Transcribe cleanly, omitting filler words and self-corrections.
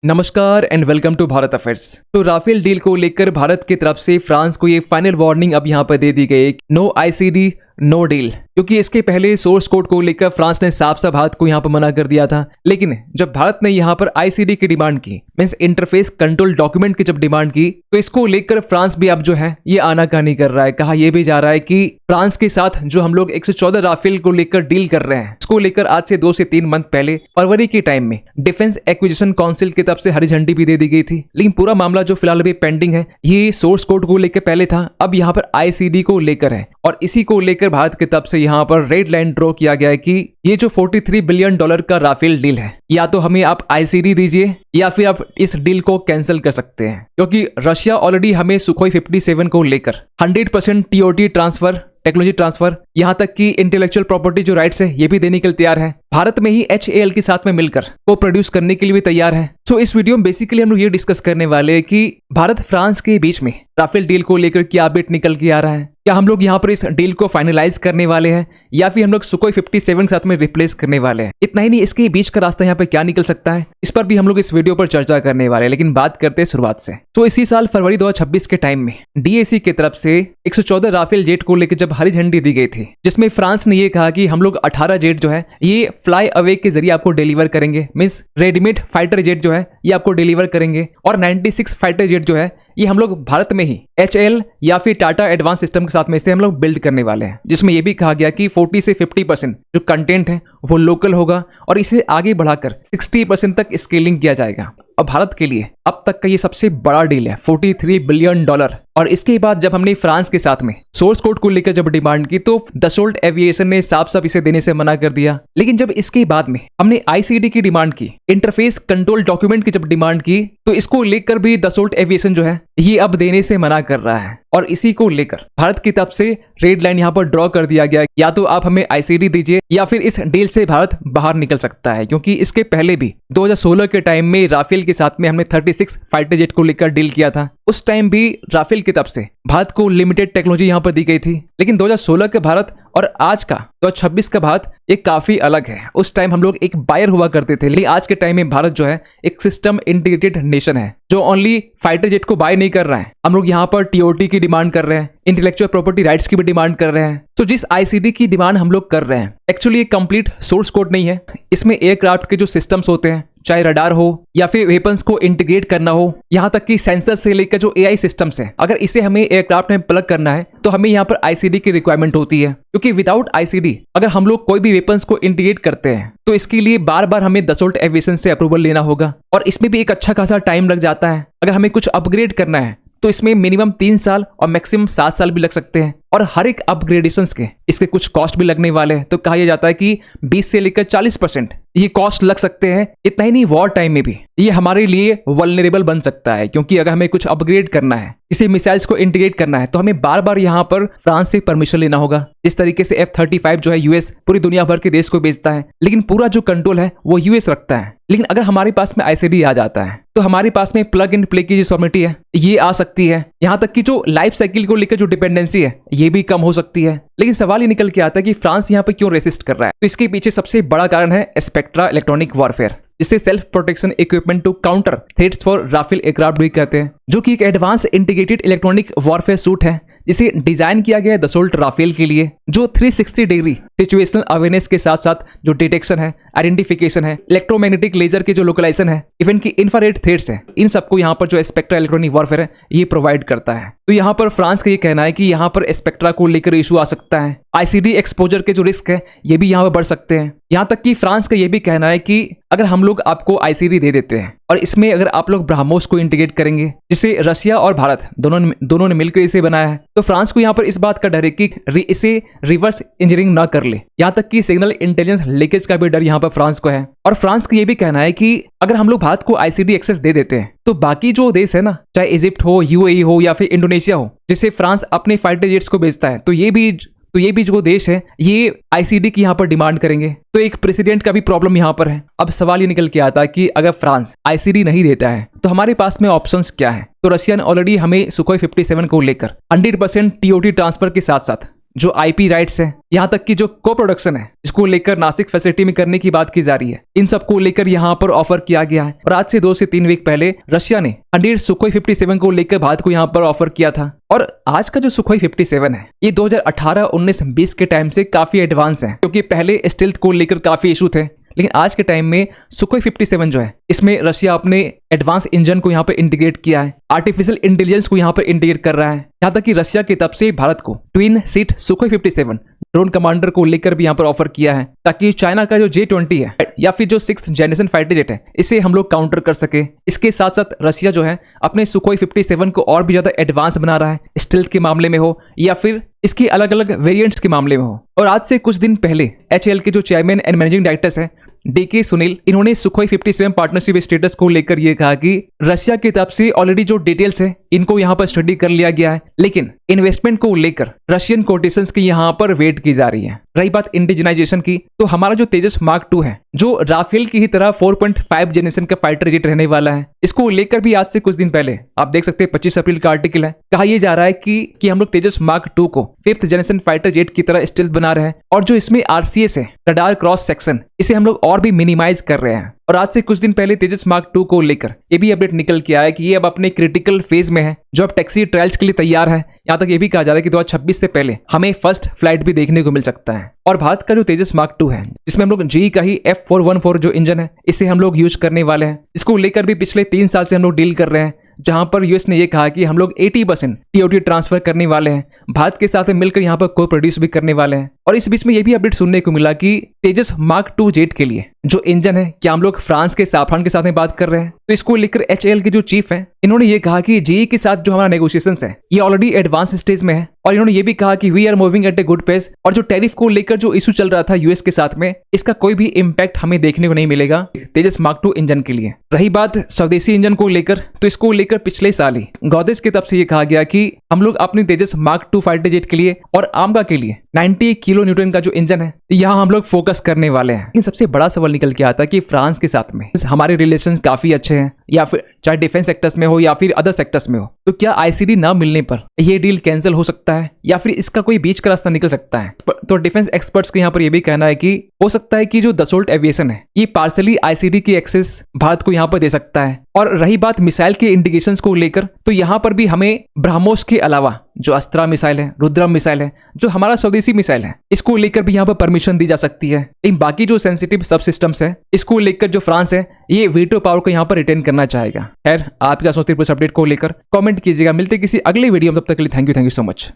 नमस्कार and welcome to Bharat affairs. तो Rafale deal को लेकर भारत की तरफ से फ्रांस को ये फाइनल वार्निंग अब यहाँ पर दे दी गई, नो आईसीडी नो डील। क्योंकि इसके पहले सोर्स कोड को लेकर फ्रांस ने साफ साफ भारत को यहाँ पर मना कर दिया था, लेकिन जब भारत ने यहाँ पर आईसीडी की डिमांड की, मींस इंटरफेस कंट्रोल डॉक्यूमेंट की जब डिमांड की, तो इसको लेकर फ्रांस भी अब जो है ये आनाकानी कर रहा है। कहा यह भी जा रहा है कि फ्रांस के साथ जो हम लोग 114 राफेल को लेकर डील कर रहे हैं, इसको लेकर आज से 2 से 3 मंथ पहले फरवरी के टाइम में डिफेंस एक्विजिशन काउंसिल की तरफ से हरी झंडी भी दे दी गई थी। लेकिन पूरा मामला जो फिलहाल अभी पेंडिंग है, ये सोर्स कोड को लेकर पहले था, अब यहाँ पर आईसीडी को लेकर है। और इसी को लेकर भारत की तरफ से यहाँ पर रेड लाइन ड्रॉ किया गया है कि ये जो $43 बिलियन का राफेल डील है, या तो हमें आप आईसीडी दीजिए या फिर आप इस डील को कैंसिल कर सकते हैं। क्योंकि रशिया ऑलरेडी हमें सुखोई 57 को लेकर 100% टीओटी ट्रांसफर, टेक्नोलॉजी ट्रांसफर, यहाँ तक कि इंटेलेक्चुअल प्रॉपर्टी जो राइट्स है ये भी देने के लिए तैयार है। भारत में ही HAL के साथ में मिलकर को प्रोड्यूस करने के लिए भी तैयार है। सो इस वीडियो में बेसिकली हम लोग ये डिस्कस करने वाले हैं कि भारत फ्रांस के बीच में राफेल डील को लेकर क्या अपडेट निकल के आ रहा है, क्या हम लोग यहाँ पर इस डील को फाइनलाइज करने वाले हैं या फिर हम लोग सुखोई 57 के साथ में रिप्लेस करने वाले हैं। इतना ही नहीं, इसके बीच का रास्ता यहाँ पर क्या निकल सकता है, इस पर भी हम लोग इस वीडियो पर चर्चा करने वाले हैं। लेकिन बात करते हैं शुरुआत से। तो इसी साल फरवरी 2026 के टाइम में DAC की तरफ से 114 राफेल जेट को लेकर जब हरी झंडी दी गई थी, जिसमें फ्रांस ने ये कहा कि हम लोग 18 जेट जो है ये फ्लाई अवे के जरिए आपको डिलीवर करेंगे, मींस रेडीमेड फाइटर जेट जो है ये आपको डिलीवर करेंगे। और 96 फाइटर जेट जो है ये हम लोग भारत में ही HAL या फिर टाटा एडवांस सिस्टम के साथ में से हम लोग बिल्ड करने वाले हैं, जिसमें ये भी कहा गया कि 40 से 50% जो कंटेंट है वो लोकल होगा और इसे आगे बढ़ाकर 60% तक स्केलिंग किया जाएगा। अब भारत के लिए अब तक का ये सबसे बड़ा डील है, $43 बिलियन। और इसके बाद जब हमने फ्रांस के साथ में सोर्स कोड को लेकर जब डिमांड की, तो दसोल्ट एविएशन ने साफ साफ इसे देने से मना कर दिया। लेकिन जब इसके बाद में हमने आईसीडी की डिमांड की, इंटरफेस कंट्रोल डॉक्यूमेंट की जब डिमांड की, तो इसको लेकर भी दसोल्ट एविएशन जो है ये अब देने से मना कर रहा है। और इसी को लेकर भारत की तरफ से रेड लाइन यहाँ पर ड्रॉ कर दिया गया, या तो आप हमें आईसीडी दीजिए या फिर इस डील से भारत बाहर निकल सकता है। क्योंकि इसके पहले भी 2016 के टाइम में राफेल के साथ में हमने 36 फाइटर जेट को लेकर डील किया था। उस टाइम भी राफेल की तरफ से भारत को लिमिटेड टेक्नोलॉजी यहाँ पर दी गई थी। लेकिन 2016 के भारत और आज का 2026 का भारत ये काफी अलग है। उस टाइम हम लोग एक बायर हुआ करते थे, लेकिन आज के टाइम में भारत जो है एक सिस्टम इंटीग्रेटेड नेशन है, जो ओनली फाइटर जेट को बाय नहीं कर रहा है। हम लोग यहाँ पर टीओटी की डिमांड कर रहे हैं, इंटेलेक्चुअल प्रॉपर्टी राइट्स की भी डिमांड कर रहे हैं। तो जिस आईसीडी की डिमांड हम लोग कर रहे हैं, एक्चुअली ये कंप्लीट सोर्स कोड नहीं है। इसमें एयरक्राफ्ट के जो सिस्टम्स होते हैं, चाहे रडार हो या फिर वेपन्स को इंटीग्रेट करना हो, यहाँ तक कि सेंसर से लेकर जो AI सिस्टम्स है, अगर इसे हमें एयरक्राफ्ट में प्लग करना है तो हमें यहाँ पर आईसीडी की रिक्वायरमेंट होती है। क्योंकि विदाउट आईसीडी अगर हम लोग कोई भी वेपन्स को इंटीग्रेट करते हैं तो इसके लिए बार बार हमें दसोल्ट एविएशन से अप्रूवल लेना होगा, और इसमें भी एक अच्छा खासा टाइम लग जाता है। अगर हमें कुछ अपग्रेड करना है तो इसमें मिनिमम 3 साल और मैक्सिमम 7 साल भी लग सकते हैं। और हर एक अपग्रेडेशंस के इसके कुछ कॉस्ट भी लगने वाले हैं। तो कहा यह जाता है कि 20 से लेकर 40% ये कॉस्ट लग सकते हैं। इतना ही नहीं, वॉर टाइम में भी ये हमारे लिए वल्नरेबल बन सकता है। क्योंकि अगर हमें कुछ अपग्रेड करना है, किसी मिसाइल्स को इंटीग्रेट करना है, तो हमें बार बार यहाँ पर फ्रांस से परमिशन लेना होगा। इस तरीके से F-35 जो है US पूरी दुनिया भर के देश को बेचता है, लेकिन पूरा जो कंट्रोल है वो US रखता है। लेकिन अगर हमारे पास में आईसीडी आ जाता है तो हमारे पास में प्लग एंड प्ले की जो सॉवर्निटी है ये आ सकती है। यहाँ तक कि जो लाइफ साइकिल को लेकर जो डिपेंडेंसी है ये भी कम हो सकती है। लेकिन सवाल ये निकल के आता है कि फ्रांस यहाँ पे क्यों रेसिस्ट कर रहा है। तो इसके पीछे सबसे बड़ा कारण है स्पेक्ट्रा इलेक्ट्रॉनिक वॉरफेयर, जिसे self protection equipment to counter threats for Rafale aircraft भी कहते हैं, जो कि एक advance integrated electronic warfare suite है, जिसे डिजाइन किया गया है दसोल्ट राफेल के लिए, जो 360 डिग्री सिचुएशनल अवेयरनेस के साथ साथ जो डिटेक्शन है, आइडेंटिफिकेशन है, इलेक्ट्रोमैग्नेटिक लेजर के जो लोकलाइजेशन है, इवन की इंफ्रारेड थ्रेड्स है, इन सबको यहाँ पर जो स्पेक्ट्रा इलेक्ट्रॉनिक वॉरफेयर है ये प्रोवाइड करता है। तो यहाँ पर फ्रांस का ये कहना है कि यहाँ पर स्पेक्ट्रा को लेकर इशू आ सकता है, आईसीडी एक्सपोजर के जो रिस्क है ये भी यहाँ पर बढ़ सकते हैं। यहाँ तक कि फ्रांस का ये भी कहना है कि अगर हम लोग आपको आईसीडी दे देते हैं और इसमें अगर आप लोग ब्रह्मोस को इंटीग्रेट करेंगे, जिसे रशिया और भारत दोनों ने मिलकर इसे बनाया है, तो फ्रांस को यहाँ पर इस बात का डर है कि इसे रिवर्स इंजीनियरिंग ना कर ले। यहाँ तक कि सिग्नल इंटेलिजेंस लीकेज का भी डर यहाँ पर फ्रांस को है। और फ्रांस का ये भी कहना है कि अगर हम लोग भारत को आईसीडी एक्सेस दे देते हैं तो बाकी जो देश है ना, चाहे इजिप्ट हो, UAE हो या फिर इंडोनेशिया हो, जिसे फ्रांस अपने फाइटर जेट्स को बेचता है, तो ये भी जो देश है ये आईसीडी की यहाँ पर डिमांड करेंगे। तो एक प्रेसिडेंट का भी प्रॉब्लम यहाँ पर है। अब सवाल ये निकल के आता है कि अगर फ्रांस आईसीडी नहीं देता है तो हमारे पास में ऑप्शंस क्या है। तो रशिया ने ऑलरेडी हमें सुखोई 57 को लेकर 100% टीओटी ट्रांसफर के साथ साथ जो आईपी राइट्स है, यहाँ तक कि जो को प्रोडक्शन है, इसको लेकर नासिक फैसिलिटी में करने की बात की जा रही है। इन सबको लेकर यहाँ पर ऑफर किया गया है। और आज से 2 से 3 वीक पहले रशिया ने 100 सुखोई 57 को लेकर भारत को यहाँ पर ऑफर किया था। और आज का जो सुखोई 57 है, ये 2018, 19, 20 के टाइम से काफी एडवांस है, क्योंकि पहले स्टेल्थ को लेकर काफी इशू थे। लेकिन आज के टाइम में सुखोई 57 जो है, इसमें रशिया अपने एडवांस इंजन को यहाँ पर इंटीग्रेट किया है, आर्टिफिशियल इंटेलिजेंस को यहाँ पर इंटीग्रेट कर रहा है। यहाँ तक कि रशिया की तरफ से भारत को twin seat Sukhoi 57 drone commander को लेकर भी यहाँ पर ऑफर किया है, ताकि चाइना का जो J-20 है या फिर जो 6th जनरेशन फाइटर जेट है, इसे हम लोग काउंटर कर सके। इसके साथ साथ रशिया जो है अपने सुखोई 57 को और भी ज्यादा एडवांस बना रहा है, स्टेल्थ के मामले में हो या फिर इसकी अलग अलग वेरिएंट्स के मामले में हो। और आज से कुछ दिन पहले HAL के जो चेयरमैन एंड मैनेजिंग डायरेक्टर्स हैं, DK सुनील, इन्होंने सुखोई 57 पार्टनरशिप स्टेटस को लेकर ये कहा कि रशिया की तरफ से ऑलरेडी जो डिटेल्स है, इनको यहाँ पर स्टडी कर लिया गया है, लेकिन इन्वेस्टमेंट को लेकर रशियन कोटेशंस की यहाँ पर वेट की जा रही है। रही बात इंडिजिनाइजेशन की, तो हमारा जो तेजस मार्क 2 है, जो राफेल की ही तरह 4.5 जनरेशन का फाइटर जेट रहने वाला है, इसको लेकर भी आज से कुछ दिन पहले आप देख सकते हैं 25 अप्रैल का आर्टिकल है, कहा यह जा रहा है कि हम लोग तेजस मार्क 2 को 5th जनरेशन फाइटर जेट की तरह स्टेल्थ बना रहे हैं। और जो इसमें RCS है, रडार क्रॉस सेक्शन, इसे हम लोग और भी मिनिमाइज कर रहे हैं। और आज से कुछ दिन पहले तेजस मार्क 2 को लेकर ये भी अपडेट निकल के आया कि ये अब अपने क्रिटिकल फेज में है, जो अब टैक्सी ट्रायल्स के लिए तैयार है। यहाँ तक ये भी कहा जा रहा है कि 2026 से पहले हमें फर्स्ट फ्लाइट भी देखने को मिल सकता है। और भारत का जो तेजस मार्क 2 है, जिसमें हम लोग GE का ही F414 जो इंजन है, इसे हम लोग यूज करने वाले हैं। इसको लेकर भी पिछले 3 साल से हम लोग डील कर रहे हैं, जहां पर यूएस ने यह कहा कि हम लोग 80% TOT ट्रांसफर करने वाले हैं, भारत के साथ मिलकर यहां पर को प्रोड्यूस भी करने वाले हैं। और इस बीच में यह भी अपडेट सुनने को मिला कि तेजस मार्क 2 जेट के लिए जो इंजन है, क्या हम लोग फ्रांस के साफरान के साथ में बात कर रहे हैं। तो इसको लेकर HAL के जो चीफ है, इन्होंने ये कहा कि GE के साथ जो हमारा नेगोशिएशंस है, ये ऑलरेडी एडवांस स्टेज में है। और इन्होंने ये भी कहा कि we are moving at a good pace. और जो टैरिफ को लेकर जो इशू चल रहा था यूएस के साथ में, इसका कोई भी इम्पैक्ट हमें देखने को नहीं मिलेगा तेजस मार्क 2 इंजन के लिए। रही बात स्वदेशी इंजन को लेकर, तो इसको लेकर पिछले साल ही गौदेश की तरफ से ये कहा गया कि हम लोग अपनी तेजस मार्क 2 फाइटर जेट के लिए और आमगा के लिए 90 किलो न्यूटन का जो इंजन है, यहाँ हम लोग फोकस करने वाले हैं। लेकिन सबसे बड़ा सवाल निकल के आता है कि फ्रांस के साथ में हमारे रिलेशन काफी अच्छे हैं, या फिर चाहे डिफेंस सेक्टर्स में हो या फिर अदर सेक्टर्स में हो, तो क्या ICD ना मिलने पर यह डील कैंसिल हो सकता है या फिर इसका कोई बीच का रास्ता निकल सकता है। तो डिफेंस एक्सपर्ट्स के यहाँ पर यह भी कहना है कि हो सकता है कि जो दसोल्ट एविएशन है, ये पार्सली ICD की एक्सेस भारत को यहाँ पर दे सकता है। और रही बात मिसाइल के इंडिकेशंस को लेकर, तो यहाँ पर भी हमें ब्रह्मोस के अलावा जो अस्त्रा मिसाइल है, रुद्रम मिसाइल है, जो हमारा स्वदेशी मिसाइल है, इसको लेकर भी यहाँ पर परमिशन दी जा सकती है। इन बाकी जो सेंसिटिव सब सिस्टम्स है, इसको लेकर जो फ्रांस है, ये वीटो पावर को यहाँ पर रिटेन करना चाहेगा। खैर, आप क्या सोचते हैं इस अपडेट को लेकर कमेंट कीजिएगा। मिलते किसी अगले वीडियो में, तब तक के लिए थैंक यू सो मच।